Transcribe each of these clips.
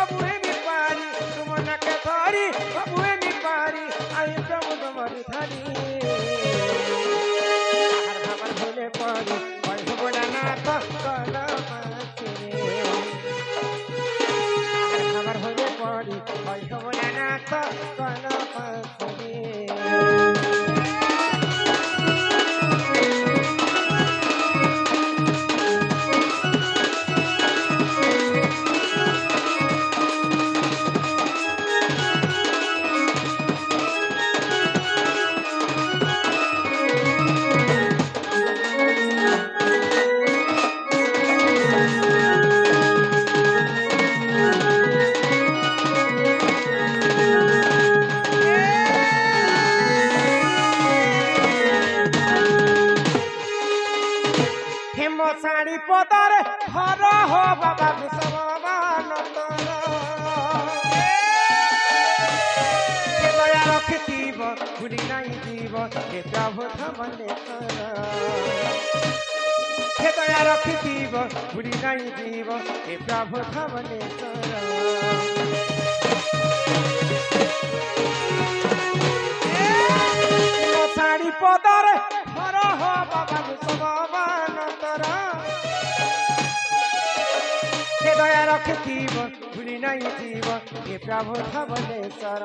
सबुए निपारी तुम नके धरी सबुए निपारी आई प्रभु तुमरी धरी हर खबर भूले पड़ी वही बड़ा नाथ कल खबर भूले पड़ी वही बड़ा नाथ कल साड़ी पदर हर हो बाबा दया रखिव भूली नहीं जीव हे प्रभु धमने हे दया रखिव भूली नहीं जीव हे प्रभु धमने साड़ी पदर हर हो बाबा दया रखिव भूली नहीं जीव हे प्रभु धवलेश्वर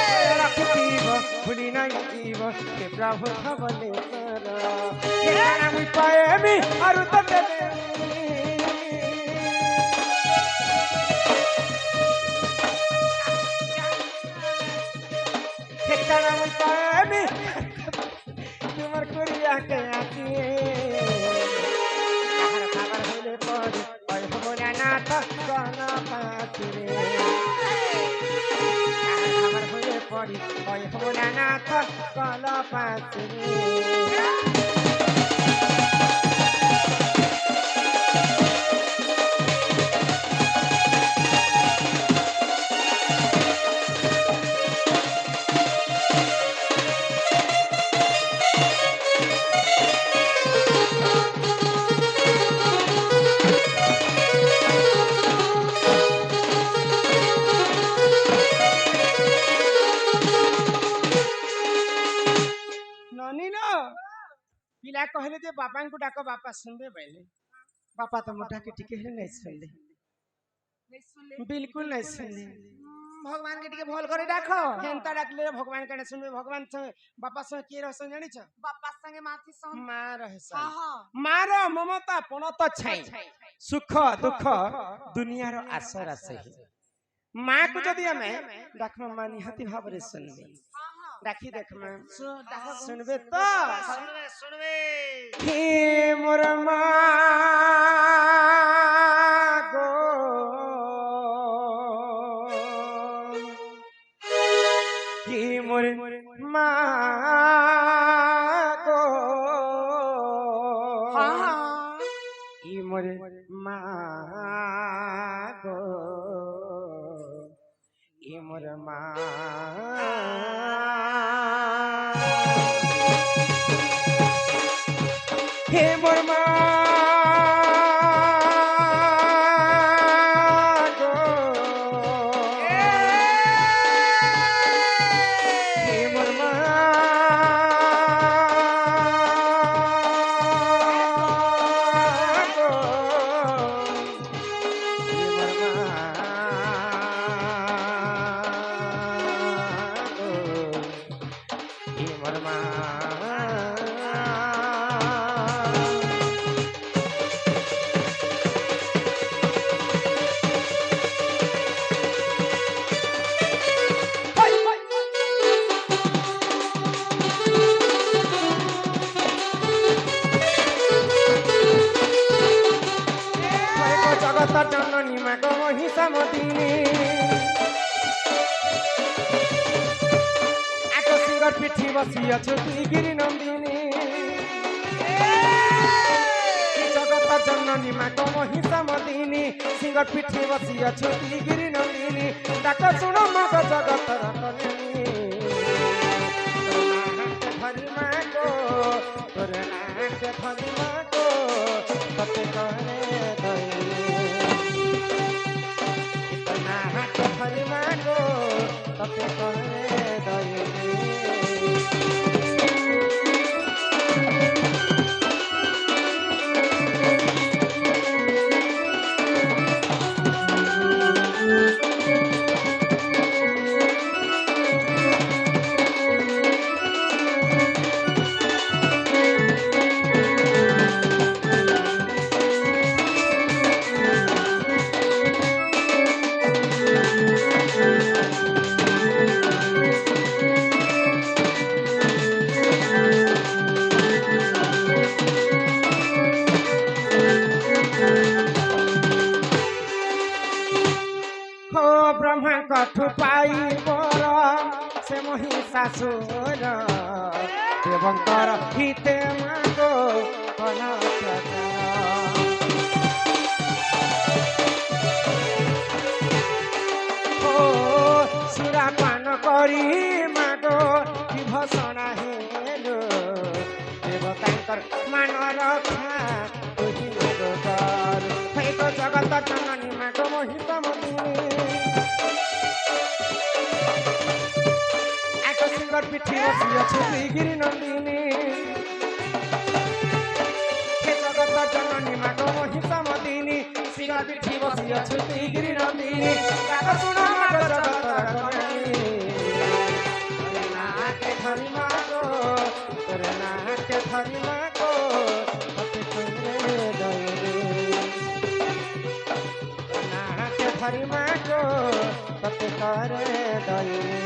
दया रखिव भूली नहीं जीव हे प्रभु धवलेश्वर हे नाम पाएमी अरु तते हे नाम पाएमी तुमर कुरिया के आती खबर भूले पड़ी नाथ कल पाचुरे खबर भूले पड़ी वही नाथ कल पाचुरे पिला कहले जे बापा को डाक बापा सुनबे बैले बापा तो मोटा के टिके नहीं सुनले बिल्कुल नहीं सुनले भगवान के टिके भल करे डाक हेनता डाकले भगवान के सुनबे भगवान संगे बापा संगे के रहसन जानि छ बापा संगे माथि संग मां रहसन मार ममता पण तो छै सुख दुख दुनिया रो आसर सही मां को जदी हमें डाकमा मानी हति भाबरे सुनबे डाकी देख मैं सुनबे तो सुनबे हे मोर मां गो हे मोर मां गो हे मोर मां गो हे मोर मां हे मोर मां गो हे मोर मां गो हे मोर मां जगत जननी माँ को महिषा मदिनी आको सिंगर पिठी बसी अछु गिरी नंदिनी जगत जननी माँ को महिषा मदिनी सिंगर पिठी बसी अछु गिरी नंदिनी डाक सुनो माँ को जगत रतनी धरी माँ को तोरे नाक धरी माँ को तते करे ब्रह्मा कठु पाई मोर से महिषासुर देवंकर हिते मागो सुरापान करी मागो विभूषण हेलु देवतांकर मान रक्षा जगत जननी मागो महिषमती पिठी बसी अच्छी गिरी नंदिनी जगत जननी मागो महिषमती सिंह पिठी बसी अच्छी गिरी नंदिनी सुन मागो जगत नाके धरी मागो तोरे नाके धरी मागो नाके धरी मागो तते करे दई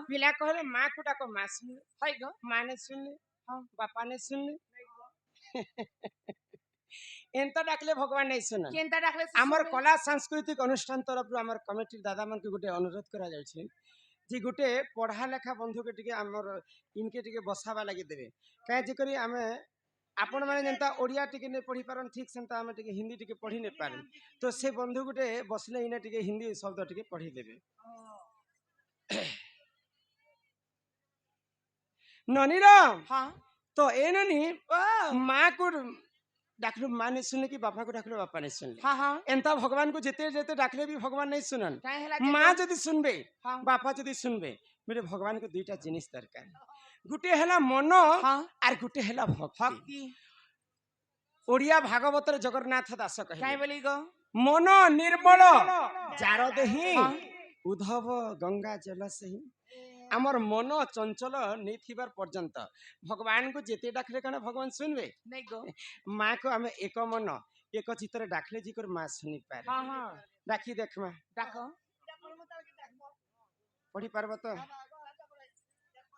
पिला कहले माँ को डाको माँ सुन माँ ने सुन बापा ने सुन एंता डाकले भगवान नहीं सुन केंता डाकले हमर कला सांस्कृतिक अनुष्ठान तरफ हमर कमिटी दादा मन के गुटे अनुरोध करा जाय छी जी गुटे पढ़ा लेखा बंधु के टिके हमर इनके टिके बसावा लागि देबे काहे जे करी हमें आपण माने जनता ओडिया टिके ने पढ़ी पारन ठीक सेंता हमें टिके हिंदी टिके पढ़ी ने पारन तो से बंधु गुटे बसले इने टिके हिंदी शब्द टिके पढ़ी देबे ननी राम हाँ तो ए ननी माँ को डाकलो माँ ने सुनले कि बापा को डाकलो बापा ने सुनले हाँ हाँ एंता भगवान को जेते जेते डाकले भी भगवान नहीं सुनन माँ जदी सुनबे हाँ। बापा जदी सुनबे मेरे भगवान को दुईटा जिनिस दरकार गुटे हला मन हाँ। आर गुटे हला भक्ति ओडिया भागवत रे जगन्नाथ दास कहे काई बोली गो मन निर्मल जार देहि हाँ। उद्धव गंगा जल सही आमर मन चंचल नहीं थिबार पर्यंत भगवान को जेते डाकले कने भगवान सुनबे नहीं गो माँ को हमें एक मन एक चित्र डाकले जी कर माँ सुनी पारे हां हां डाकी देख माँ डाको पढ़ी पारबो तो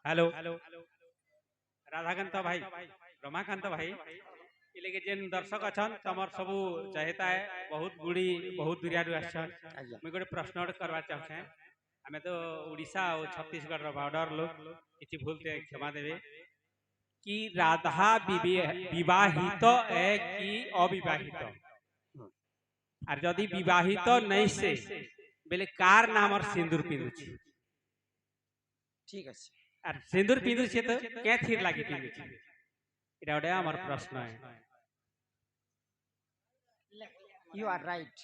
हेलो राधाकांत भाई रमाकांत भाई इले के जेन दर्शक अछन तमर सब चाहता है बहुत गुड़ी बहुत दुरिया आछन मैं गोटे प्रश्न करवा चाहे हमें तो उड़ीसा और छत्तीसगढ़ बॉर्डर लोग किसी भूलते क्षमा देवे कि राधा विवाहित है कि अविवाहित और जदि विवाहित नहीं से बेले कार नाम और सिंदूर पिंदुची ठीक है और सिंदूर पिंदुची तो क्या थीर लागी पिंदुची इटा ओडे हमर प्रश्न है यू आर राइट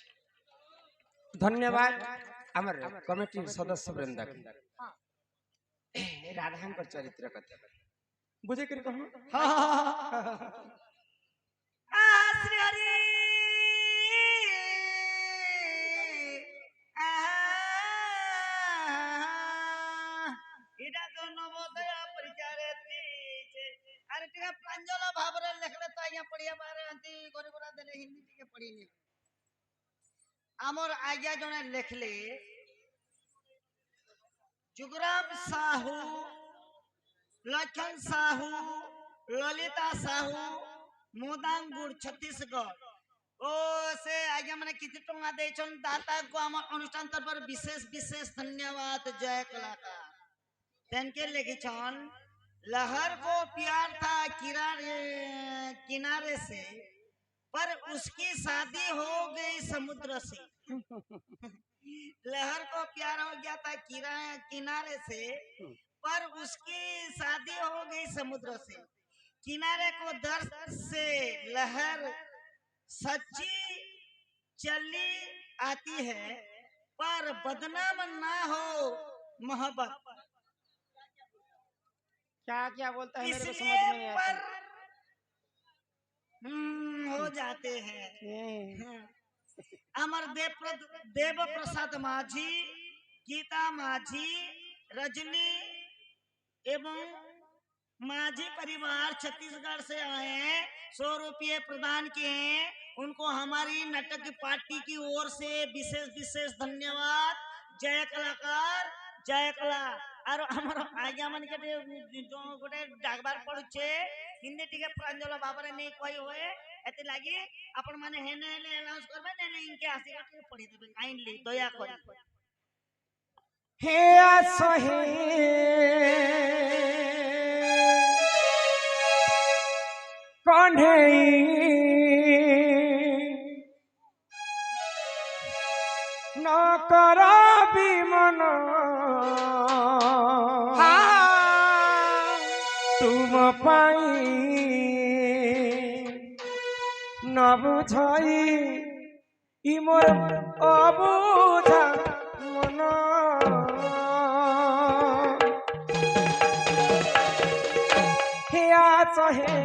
धन्यवाद हमर कमिटी सदस्य वृंद राधा को चरित्र कथा बुझे कर कहूं श्री हरि इटा तो नवोदय परिचारे अरे टिका प्रांजल भाବରେ लेखले तो आज्ञा पढ़िया बारे अंति गरीबरा देले हिंदी टिके पढ़िनी आमर आज्ञा जने लेखले जुगराम साहू लखन साहू ललिता साहू मोदांगुड़ छत्तीसगढ़ ओ से आज्ञा माने किति टंगा देछन दाता को हमर अनुष्ठान तरफ विशेष विशेष धन्यवाद जय कलाकार तनके लिखिछन लहर को प्यार था किनारे से पर उसकी शादी हो गई समुद्र से लहर को प्यार हो गया था किनारे से पर उसकी शादी हो गई समुद्र से किनारे को दर्द से लहर सच्ची चली आती है पर बदनाम ना हो मोहब्बत क्या क्या बोलता है मेरे को समझ इसलिए में नहीं आता पर हो जाते हैं अमर देव प्रसाद माझी गीता माझी रजनी एवं माझी परिवार छत्तीसगढ़ से आए हैं 100 रुपये प्रदान किए हैं उनको हमारी नाटक पार्टी की ओर से विशेष विशेष धन्यवाद जय कलाकार जय कला और हमर आज्ञा मन के जो गोटे डाकबार पड़ुछे हिंदी टिके प्रांजल भाବରେ नहीं कहि होए एते लागी अपन माने हेने हेने अनाउंस करबे ने इनके आसी के पढ़ी देबे काइंडली दया करी हे असहे कन्हई न कराबी मन तुम पाई न बुझाई इ मोर अबुझा मन हे आसहे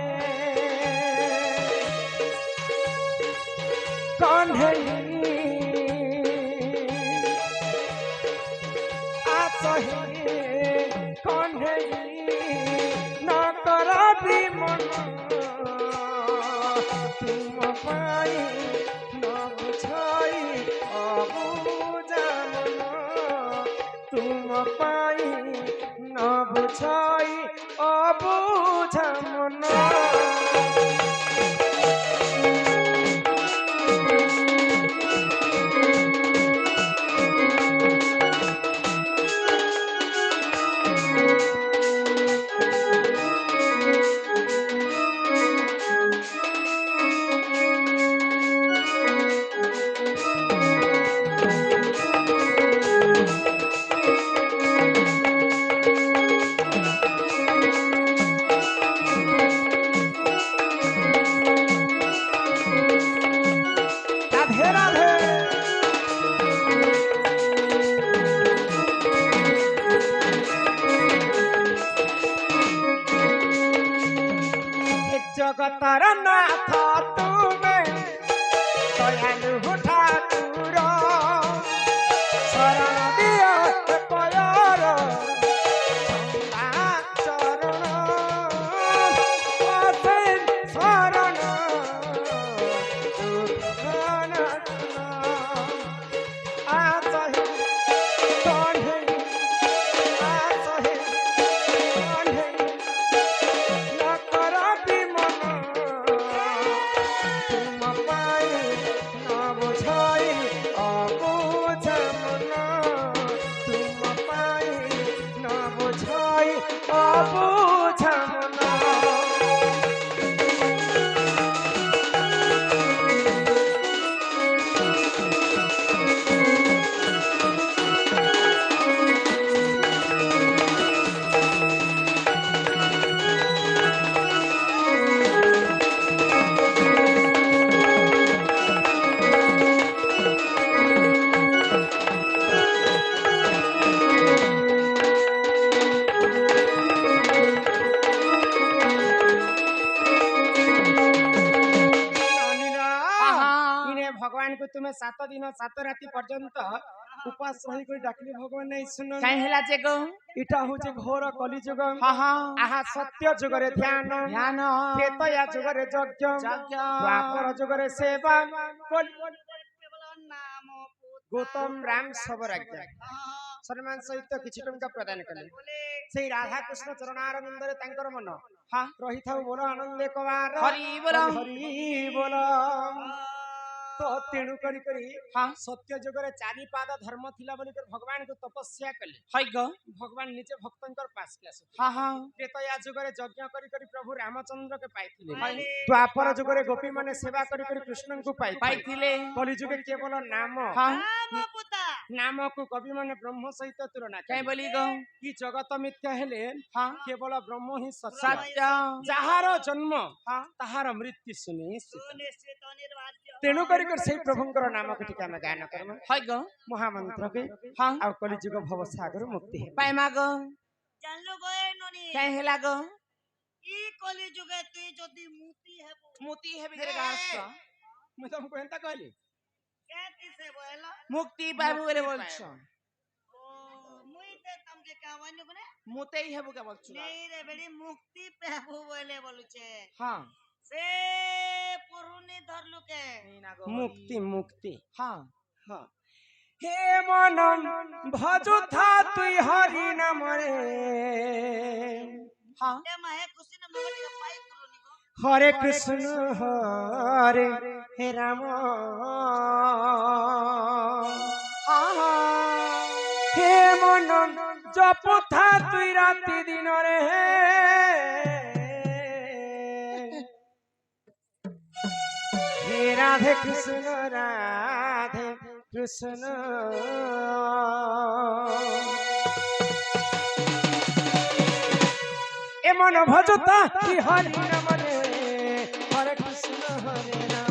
कन्हई आसहे कन्हई न कराबी मन तुम पाई न बुझाई अबुझा मन तुम पाई न बुझाई अबुझा मन राधे राधे जगतर नाथ तुमे दयालु ठाकुर शरण दिया पयर चरण शरण आसहे कन्हई आसहे कन्हई न कराबी मन तुम पाई न बुझाई भगवान को तुम्हें 7 दिन 7 राति पर्यंत उपास रही कर डाकली भगवान नहीं सुन काहे ହେଲା ଯେ गो इटा होचे घोर कली जुग हाँ हाँ आहा सत्य जुग रे ध्यान ध्यान त्रेतया जुग रे यज्ञ यज्ञ द्वापर जुग रे सेवा केवल नाम गौतम राम सबराज्ञा सम्मान सहित किछि टंका प्रदान कले से राधा कृष्ण चरणारविंद रे तांकर मन हां रही थाउ बोलो आनंदे कुमार हरि बोल हरि बोलो तो तेणु करी करी हाँ सत्य जुगरे 4 पाद धर्म थिला बोली कर भगवान को तपस्या कले हाय गो भगवान निजे भक्तंकर पास के आसे हाँ हाँ त्रेतया जुगरे यज्ञ करी करी प्रभु रामचंद्र के पाइथिले पाइले। द्वापर जुगरे गोपी माने सेवा करी करी कृष्ण को पाइथिले कली जुगे केवल नाम हाँ नाम पुता नाम को कवि माने ब्रह्म सहित तुलना काहे बोली गो कि जगत मिथ्या हेले हाँ केवल ब्रह्म ही सत्य सत्य जाहार जन्म ताहार मृत्यु सुनिश्चित सुनिश्चित अनिवार्य तेणु करी कर से प्रभुंकर नाम के टीका में गायन करम हाय गो महामंत्र के हाँ आ कली जुग भव सागर मुक्ति है पाइ मागो जानलो गए ननी काहे ହେଲା गो ई कली जुगे तू जदी मुती हेबो मोती है बिगर गास मैं तुमको एंता कहली केती से बोला मुक्ति पाबु बोले बोलछ ओ मुई ते तमके कावनी कोने मुते ही हेबु के बोलछ नहीं रे बेड़ी मुक्ति पेबो बोले बोलुचे हाँ से पुरुनी धरलु के मुक्ति मुक्ति हाँ हाँ हे मनम भजु था तुई हरि नाम रे हाँ ए माहे खुशी न मगटी का पाई पुरुनी को हरे कृष्ण हरे हे राम हाँ हाँ हे मनम जप था तुई राति दिन रे हे राधे कृष्ण राधे कृष्ण ए मन भजता कि हरि नाम रे हरे कृष्ण हरे राम